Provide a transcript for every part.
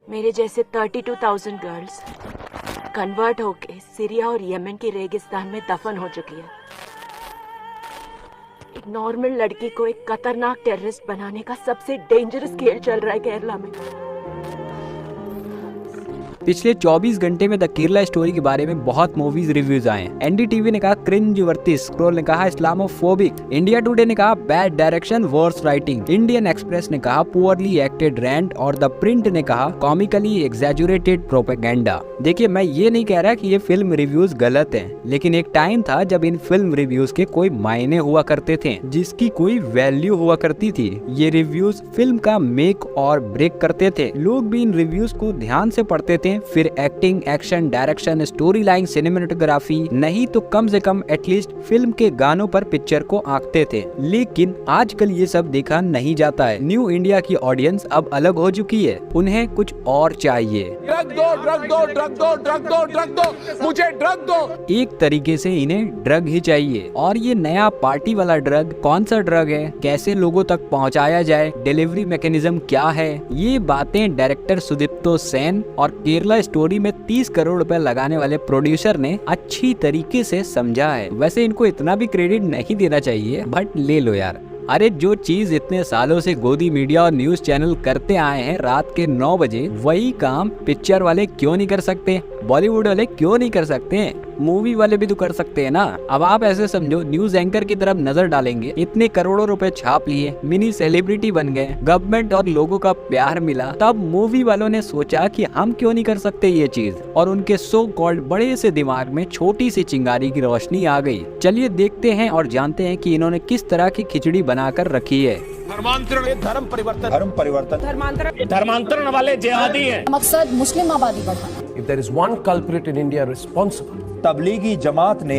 मेरे जैसे 32,000 girls convert होके सीरिया और यमन के रेगिस्तान में दफन हो चुकी है। एक नॉर्मल लड़की को एक खतरनाक टेररिस्ट बनाने का सबसे डेंजरस खेल चल रहा है केरला में। पिछले 24 घंटे में द केरला स्टोरी के बारे में बहुत मूवीज रिव्यूज आए। एनडीटीवी ने कहा क्रिंज वर्ती, स्क्रोल ने कहा इस्लामोफोबिक, इंडिया टुडे ने कहा bad direction worse writing, Indian Express ने कहा पुअरली एक्टेड रैंट और द प्रिंट ने कहा कॉमिकली एग्जैजुरेटेड प्रोपेगेंडा। देखिए, मैं ये नहीं कह रहा कि ये फिल्म रिव्यूज गलत हैं, लेकिन एक टाइम था जब इन फिल्म रिव्यूज के कोई मायने हुआ करते थे, जिसकी कोई वैल्यू हुआ करती थी। ये रिव्यूज फिल्म का मेक और ब्रेक करते थे। लोग भी इन रिव्यूज को ध्यान से पढ़ते थे, फिर acting, action, direction, story line, cinematography, नहीं तो कम से कम एटलीस्ट फिल्म के गानों पर पिक्चर को आंकते थे। लेकिन आजकल ये सब देखा नहीं जाता है। न्यू इंडिया की ऑडियंस अब अलग हो चुकी है, उन्हें कुछ और चाहिए। ड्रग दो, ड्रग दो, ड्रग दो, ड्रग दो, ड्रग दो, मुझे ड्रग दो। एक तरीके से इन्हें ड्रग ही चाहिए। और ये नया पार्टी वाला ड्रग कौन सा ड्रग है, कैसे लोगों तक पहुंचाया जाए, डिलीवरी मैकेनिज्म क्या है, ये बातें डायरेक्टर सुदीप्तो सेन और केरला स्टोरी में 30 करोड़ रुपए लगाने वाले प्रोड्यूसर ने अच्छी तरीके से समझा है। वैसे इनको इतना भी क्रेडिट नहीं देना चाहिए, बट ले लो यार। अरे जो चीज इतने सालों से गोदी मीडिया और न्यूज चैनल करते आए हैं रात के 9 बजे, वही काम पिक्चर वाले क्यों नहीं कर सकते, बॉलीवुड वाले क्यों नहीं कर सकते, मूवी वाले भी तो कर सकते हैं ना। अब आप ऐसे समझो, न्यूज एंकर की तरफ नजर डालेंगे, इतने करोड़ों रुपए छाप लिए, मिनी सेलिब्रिटी बन गए, गवर्नमेंट और लोगों का प्यार मिला, तब मूवी वालों ने सोचा कि हम क्यों नहीं कर सकते ये चीज, और उनके सो कॉल्ड बड़े से दिमाग में छोटी सी चिंगारी की रोशनी आ गई। चलिए देखते हैं और जानते हैं कि इन्होंने किस तरह की खिचड़ी बनाकर रखी है। धर्मांतरण, धर्म परिवर्तन, धर्म परिवर्तन, धर्मांतरण वाले जिहादी हैं। मकसद मुस्लिम आबादी बढ़ाना। If there is one culprit in India responsible, Tablighi Jamaat ने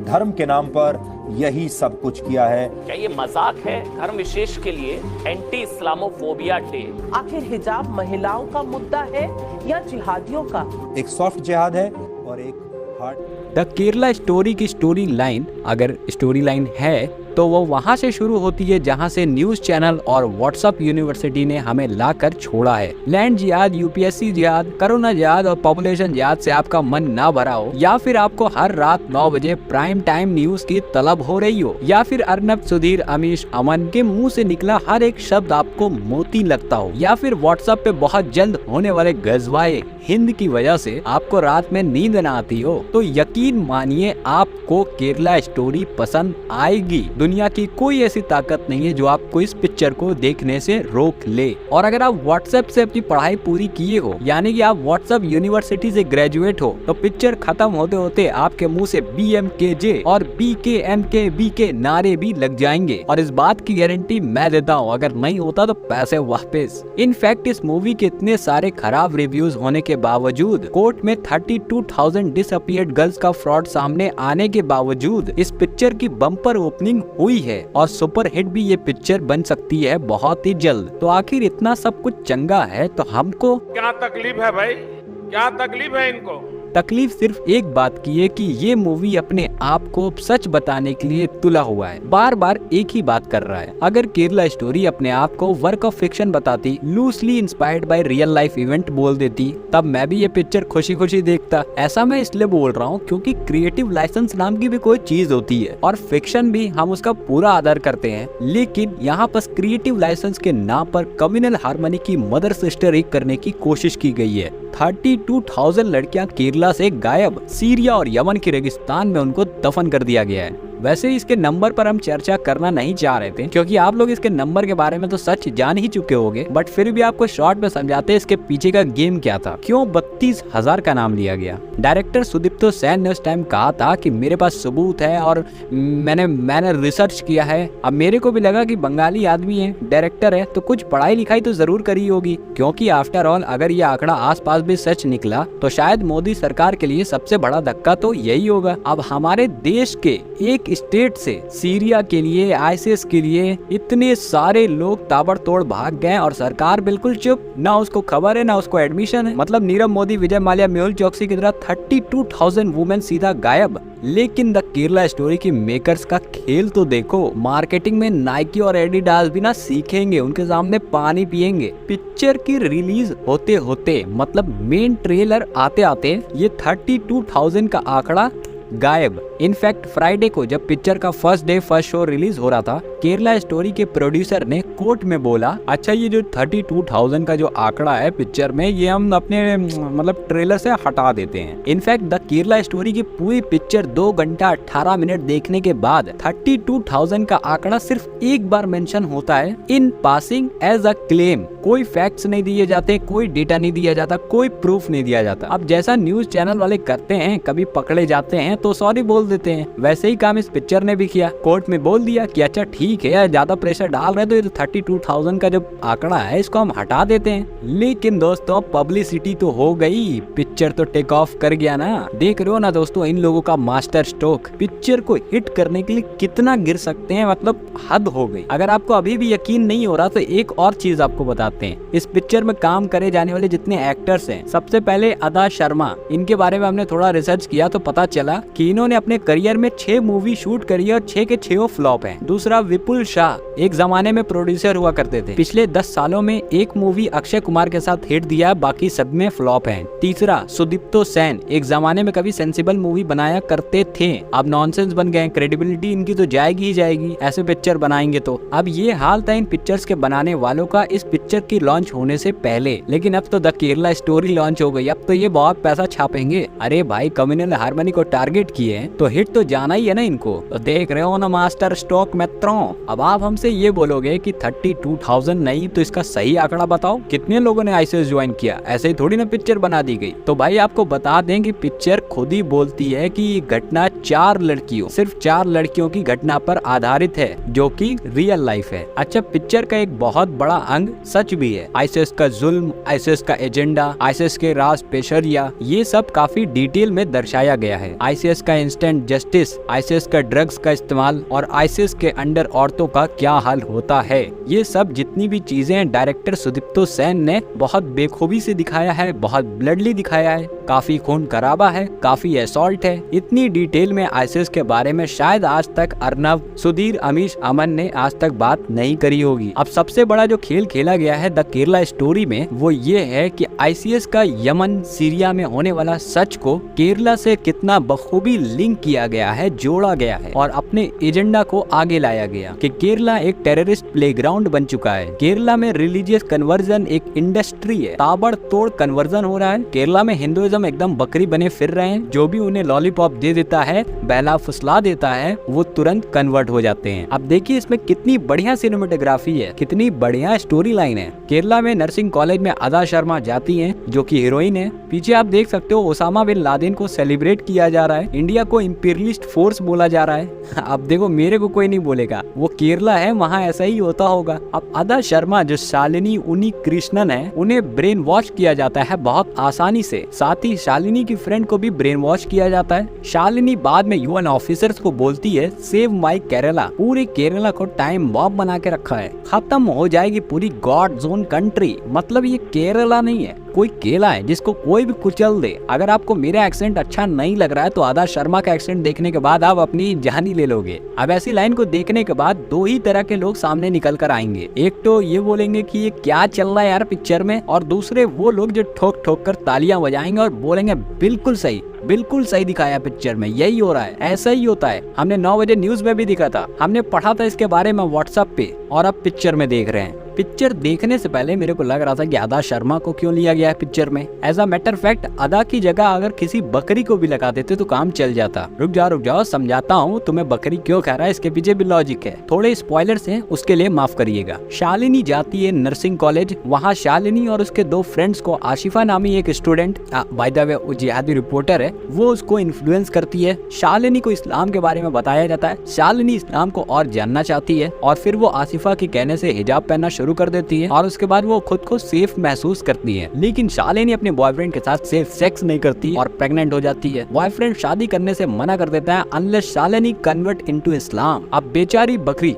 धर्म के नाम पर यही सब कुछ किया है। क्या ये मजाक है धर्म विशेष के लिए एंटी इस्लामोफोबिया डे? आखिर हिजाब महिलाओं का मुद्दा है या जिहादियों का? एक सॉफ्ट जिहाद है और एक हार्ड। द केरला स्टोरी की स्टोरी लाइन, अगर स्टोरी लाइन है तो वो वहाँ से शुरू होती है जहाँ से न्यूज चैनल और व्हाट्सएप यूनिवर्सिटी ने हमें लाकर छोड़ा है। लैंड जिहाद, यूपीएससी जिहाद, कोरोना जिहाद और पॉपुलेशन जिहाद से आपका मन ना भरा हो, या फिर आपको हर रात 9 बजे प्राइम टाइम न्यूज की तलब हो रही हो, या फिर अर्नब, सुधीर, अमीश, अमन के मुंह से निकला हर एक शब्द आपको मोती लगता हो, या फिर व्हाट्सएप पे बहुत जल्द होने वाले गजवाए हिंद की वजह से आपको रात में नींद न आती हो, तो यकीन मानिए आपको केरला स्टोरी पसंद आएगी। दुनिया की कोई ऐसी ताकत नहीं है जो आपको इस पिक्चर को देखने से रोक ले। और अगर आप व्हाट्सएप से अपनी पढ़ाई पूरी किए हो, यानी कि आप व्हाट्सएप यूनिवर्सिटी से ग्रेजुएट हो, तो पिक्चर खत्म होते होते आपके मुंह से BMKJ और BKMKBK नारे भी लग जाएंगे। और इस बात की गारंटी मैं देता हूँ, अगर नहीं होता तो पैसे वापस। इनफैक्ट इस मूवी के इतने सारे खराब रिव्यूज होने के बावजूद, कोर्ट में 32,000 डिसअपीयर्ड गर्ल्स का फ्रॉड सामने आने के बावजूद इस पिक्चर की बम्पर ओपनिंग हुई है और सुपर हिट भी ये पिक्चर बन सकती है बहुत ही जल्द। तो आखिर इतना सब कुछ चंगा है तो हमको क्या तकलीफ है भाई, क्या तकलीफ है इनको? तकलीफ सिर्फ एक बात की है कि ये मूवी अपने आप को सच बताने के लिए तुला हुआ है, बार बार एक ही बात कर रहा है। अगर केरला स्टोरी अपने आप को वर्क ऑफ फिक्शन बताती, loosely inspired by real life event बोल देती, तब मैं भी ये पिक्चर खुशी खुशी देखता। ऐसा मैं इसलिए बोल रहा हूँ क्योंकि क्रिएटिव लाइसेंस नाम की भी कोई चीज होती है और फिक्शन भी हम उसका पूरा आदर करते हैं, लेकिन यहाँ पर क्रिएटिव लाइसेंस के नाम पर कम्युनल हार्मनी की मदर सिस्टर एक करने की कोशिश की गई है। 32,000 लड़कियां केरला से गायब, सीरिया और यमन के रेगिस्तान में उनको दफन कर दिया गया है। वैसे इसके नंबर पर हम चर्चा करना नहीं चाह रहे थे क्योंकि आप लोग इसके नंबर के बारे में तो सच जान ही चुके होंगे, बट फिर भी आपको शॉर्ट में समझाते इसके पीछे का गेम क्या था, क्यों 32,000 का नाम लिया गया। डायरेक्टर सुदीप्तो सेन ने उस टाइम कहा था कि मेरे पास सबूत है और मैंने रिसर्च किया है। अब मेरे को भी लगा कि बंगाली आदमी है, डायरेक्टर है, तो कुछ पढ़ाई लिखाई तो जरूर करी होगी, क्योंकि आफ्टर ऑल अगर ये आंकड़ा आसपास भी सच निकला तो शायद मोदी सरकार के लिए सबसे बड़ा धक्का तो यही होगा। अब हमारे देश के एक स्टेट से सीरिया के लिए, आईसिस के लिए इतने सारे लोग ताबड़तोड़ भाग गए और सरकार बिल्कुल चुप। ना उसको खबर है ना उसको एडमिशन है। मतलब नीरव मोदी, विजय माल्या, मेहुल चौकसी की तरह 32,000 वुमेन सीधा गायब। लेकिन द केरला स्टोरी की मेकर्स का खेल तो देखो। मार्केटिंग में नाइकी और एडिडास भी ना सीखेंगे, उनके सामने पानी पिएंगे। पिक्चर की रिलीज होते होते मतलब मेन ट्रेलर आते आते ये 32,000 का आंकड़ा गायब। इनफैक्ट फ्राइडे को जब पिक्चर का first day first show release हो रहा था, केरला स्टोरी के प्रोड्यूसर ने कोर्ट में बोला, अच्छा ये जो 32,000 का जो आंकड़ा है पिक्चर में, ये हम अपने मतलब ट्रेलर से हटा देते हैं। इनफैक्ट द केरला स्टोरी की पूरी पिक्चर 2 घंटा 18 मिनट देखने के बाद 32,000 का आंकड़ा सिर्फ एक बार मेंशन होता है in passing as a claim. कोई फैक्ट्स नहीं दिए जाते, कोई डेटा नहीं दिया जाता, कोई प्रूफ नहीं दिया जाता। अब जैसा न्यूज चैनल वाले करते हैं, कभी पकड़े जाते हैं तो सॉरी बोल देते हैं, वैसे ही काम इस पिक्चर ने भी किया। कोर्ट में बोल दिया कि अच्छा ठीक है यार, ज्यादा प्रेशर डाल रहे तो ये 32,000 का जो आंकड़ा है इसको हम हटा देते हैं। लेकिन दोस्तों पब्लिसिटी तो हो गई, पिक्चर तो टेक ऑफ कर गया ना। देख रहे हो ना दोस्तों इन लोगों का मास्टर स्ट्रोक। पिक्चर को हिट करने के लिए कितना गिर सकते हैं, मतलब हद हो गई। अगर आपको अभी भी यकीन नहीं हो रहा तो एक और चीज आपको बताते हैं। इस पिक्चर में काम करे जाने वाले जितने एक्टर्स हैं, सबसे पहले अदा शर्मा, इनके बारे में हमने थोड़ा रिसर्च किया तो पता चला कि इन्होंने अपने करियर में 6 मूवी शूट करी है और 6 के 6 फ्लॉप हैं। दूसरा विपुल शाह, एक जमाने में प्रोड्यूसर हुआ करते थे, पिछले 10 सालों में एक मूवी अक्षय कुमार के साथ हिट दिया, बाकी सब में फ्लॉप हैं। तीसरा सुदीप्तो सेन, एक जमाने में कभी सेंसिबल मूवी बनाया करते थे, अब नॉनसेंस बन गए, क्रेडिबिलिटी इनकी तो जाएगी ही जाएगी ऐसे पिक्चर बनाएंगे तो। अब ये हाल था इन पिक्चर्स के बनाने वालों का इस पिक्चर की लॉन्च होने से पहले। लेकिन अब तो द केरला स्टोरी लॉन्च हो गई, अब तो ये बहुत पैसा छापेंगे। अरे भाई कम्युनल हार्मनी को टारगेट किए हैं तो हिट तो जाना ही है ना इनको। तो देख रहे हो ना मास्टर स्ट्रोक मित्रों। अब आप हमसे ये बोलोगे कि 32,000 नहीं तो इसका सही आंकड़ा बताओ, कितने लोगों ने आईसीएस ज्वाइन किया? ऐसे ही थोड़ी ना पिक्चर बना दी गई। तो भाई आपको बता दें कि पिक्चर खुद ही बोलती है कि ये घटना 4 लड़कियों, सिर्फ 4 लड़कियों की घटना पर आधारित है, जो कि रियल लाइफ है। अच्छा, पिक्चर का एक बहुत बड़ा अंग सच भी है। आईसीएस का जुल्म, आईसीएस का एजेंडा, आईसीएस के राज पेशरिया, ये सब काफी डिटेल में दर्शाया गया है। आईसीएस का इंस्टेंट जस्टिस, आईसीएस का ड्रग्स का इस्तेमाल और आईसीएस के अंडर औरतों का क्या हाल होता है, ये सब जितनी भी चीजें डायरेक्टर सुदीप्तो सेन ने बहुत बेखूबी से दिखाया है, बहुत ब्लडली दिखाया है, काफी खून खराबा है, काफी असॉल्ट है। इतनी डिटेल में आईसीएस के बारे में शायद आज तक अर्नव, सुधीर, अमीश, अमन ने आज तक बात नहीं करी होगी। अब सबसे बड़ा जो खेल खेला गया है द केरला स्टोरी में वो ये है कि आईसीएस का यमन, सीरिया में होने वाला सच को केरला से कितना बखूबी लिंक किया गया है, जोड़ा गया है और अपने एजेंडा को आगे लाया गया कि केरला एक टेररिस्ट प्लेग्राउंड बन चुका है। केरला में रिलीजियस कन्वर्जन एक इंडस्ट्री है, ताबड़तोड़ कन्वर्जन हो रहा है। केरला में हिंदुइज्म एकदम बकरी बने फिर रहे हैं, जो भी उन्हें लॉलीपॉप दे देता है, बहला फुसला देता है, वो तुरंत कन्वर्ट हो जाते हैं। अब देखिए इसमें कितनी बढ़िया सिनेमेटोग्राफी है, कितनी बढ़िया स्टोरी लाइन है। केरला में नर्सिंग कॉलेज में अदा शर्मा जाती हैं, जो कि हीरोइन है। पीछे आप देख सकते हो ओसामा बिन लादेन को सेलिब्रेट किया जा रहा है, इंडिया को इंपीरियलिस्ट फोर्स बोला जा रहा है। अब देखो मेरे को कोई नहीं बोलेगा, वो केरला है, वहाँ ऐसा ही होता होगा। अब अदा शर्मा जो शालिनी उनी कृष्णन है, उन्हें ब्रेन वॉश किया जाता है बहुत आसानी से। साथ ही शालिनी की फ्रेंड को भी ब्रेन वॉश किया जाता है। शालिनी बाद में यूएन ऑफिसर्स को बोलती है सेव माई केरला। पूरे केरला को टाइम बॉम्ब बना के रखा है, खत्म हो जाएगी पूरी गॉड जोन कंट्री। मतलब ये केरला नहीं है, कोई केला है जिसको कोई भी कुचल दे। अगर आपको मेरा एक्सेंट अच्छा नहीं लग रहा है तो अदा शर्मा का एक्सेंट देखने के बाद आप अपनी जान ही ले लोगे। अब ऐसी लाइन को देखने के बाद 2 ही तरह के लोग सामने निकल कर आएंगे। एक तो ये बोलेंगे कि ये क्या चल रहा है यार पिक्चर में, और दूसरे वो लोग जो ठोक ठोक कर तालियां बजाएंगे और बोलेंगे बिल्कुल सही, बिल्कुल सही दिखाया पिक्चर में, यही हो रहा है, ऐसा ही होता है। हमने 9 बजे न्यूज में भी दिखा था, हमने पढ़ा था इसके बारे में व्हाट्सएप पे, और अब पिक्चर में देख रहे हैं। पिक्चर देखने से पहले मेरे को लग रहा था कि अदा शर्मा को क्यों लिया गया है पिक्चर में। एज अ मैटर फैक्ट अदा की जगह अगर किसी बकरी को भी लगा देते तो काम चल जाता। रुक जाओ समझाता हूँ तुम्हें बकरी क्यों खा रहा है, इसके पीछे भी लॉजिक है। थोड़े स्पॉयलर्स हैं, उसके लिए माफ करिएगा। शालिनी जाती है नर्सिंग कॉलेज, वहाँ शालिनी और उसके 2 फ्रेंड्स को आशिफा नामी एक स्टूडेंट, बाय द वे वो जिहादी रिपोर्टर है, वो उसको इन्फ्लुएंस करती है। शालिनी को इस्लाम के बारे में बताया जाता है। शालिनी इस्लाम को और जानना चाहती है और फिर वो आसिफा के कहने से हिजाब पहनना शुरू कर देती है और उसके बाद वो खुद को सेफ महसूस करती है। लेकिन शालिनी अपने बॉयफ्रेंड के साथ सेफ सेक्स नहीं करती और प्रेग्नेंट हो जाती है। बॉयफ्रेंड शादी करने से मना कर देता है अनलेस शालिनी कन्वर्ट इनटू इस्लाम। अब बेचारी बकरी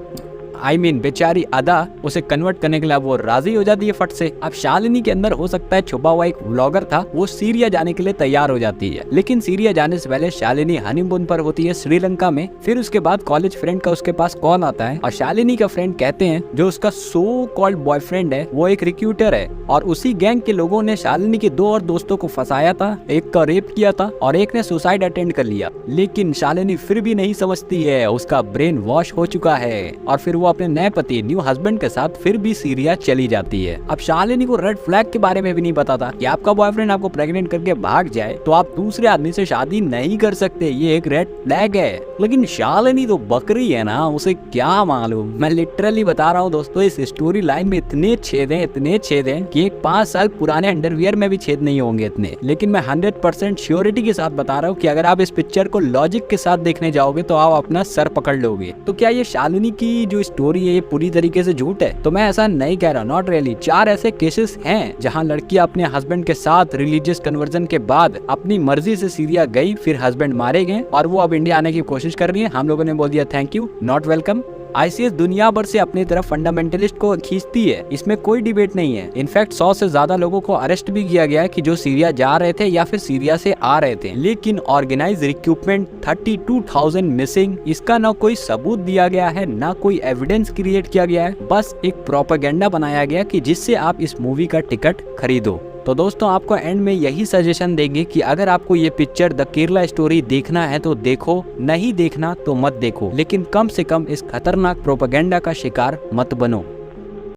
बेचारी अदा उसे कन्वर्ट करने के लिए वो राजी हो जाती है फट से। अब शालिनी के अंदर हो सकता है छुपा हुआ एक व्लॉगर था, वो सीरिया जाने के लिए तैयार हो जाती है। लेकिन सीरिया जाने से पहले शालिनी हनीमून पर होती है श्रीलंका में। फिर उसके बाद कॉलेज फ्रेंड का उसके पास कॉल आता है और शालिनी का फ्रेंड कहते हैं जो उसका सो कॉल्ड बॉयफ्रेंड है वो एक रिक्रूटर है और उसी गैंग के लोगों ने शालिनी के 2 और दोस्तों को फंसाया था, एक का रेप किया था और एक ने सुसाइड अटेंड कर लिया। लेकिन शालिनी फिर भी नहीं समझती है, उसका ब्रेन वॉश हो चुका है और फिर वो अपने नए पति न्यू हस्बैंड के साथ फिर भी सीरिया चली जाती है। अब शालिनी को रेड फ्लैग के बारे में भी नहीं पता था कि आपका बॉयफ्रेंड आपको प्रेग्नेंट करके भाग जाए तो आप दूसरे आदमी से शादी नहीं कर सकते, ये एक रेड फ्लैग है। लेकिन शालिनी तो बकरी है ना, उसे क्या मालूम। मैं लिटरली बता रहा हूँ दोस्तों, इस स्टोरी लाइन में इतने छेद हैं कि एक 5 साल पुराने अंडरवियर में भी छेद नहीं होंगे इतने। लेकिन मैं 100% श्योरिटी के साथ बता रहा हूँ कि अगर आप इस पिक्चर को लॉजिक के साथ देखने जाओगे तो आप अपना सर पकड़ लोगे। तो क्या ये शालिनी की जो स्टोरी है ये पूरी तरीके से झूठ है? तो मैं ऐसा नहीं कह रहा, नॉट रियली। 4 ऐसे केसेस हैं जहां लड़कियां अपने हस्बैंड के साथ रिलीजियस कन्वर्जन के बाद अपनी मर्जी से सीरिया गई, फिर हस्बैंड मारे गए और वो अब इंडिया आने की कोशिश कर रही है। हम लोगों ने बोल दिया thank you, not welcome. ICS दुनिया भर से अपनी तरफ फंडामेंटलिस्ट को खींचती है, इसमें कोई डिबेट नहीं है। इनफैक्ट 100 से ज्यादा लोगों को अरेस्ट भी किया गया है कि जो सीरिया जा रहे थे या फिर सीरिया से आ रहे थे। लेकिन ऑर्गेनाइज रिक्रूटमेंट 32,000 मिसिंग, इसका ना कोई सबूत दिया गया है ना कोई एविडेंस क्रिएट किया गया है, बस एक प्रोपेगेंडा बनाया गया कि जिससे आप इस मूवी का टिकट खरीदो। तो दोस्तों आपको एंड में यही सजेशन देंगे कि अगर आपको ये पिक्चर द केरला स्टोरी देखना है तो देखो, नहीं देखना तो मत देखो, लेकिन कम से कम इस खतरनाक प्रोपेगेंडा का शिकार मत बनो।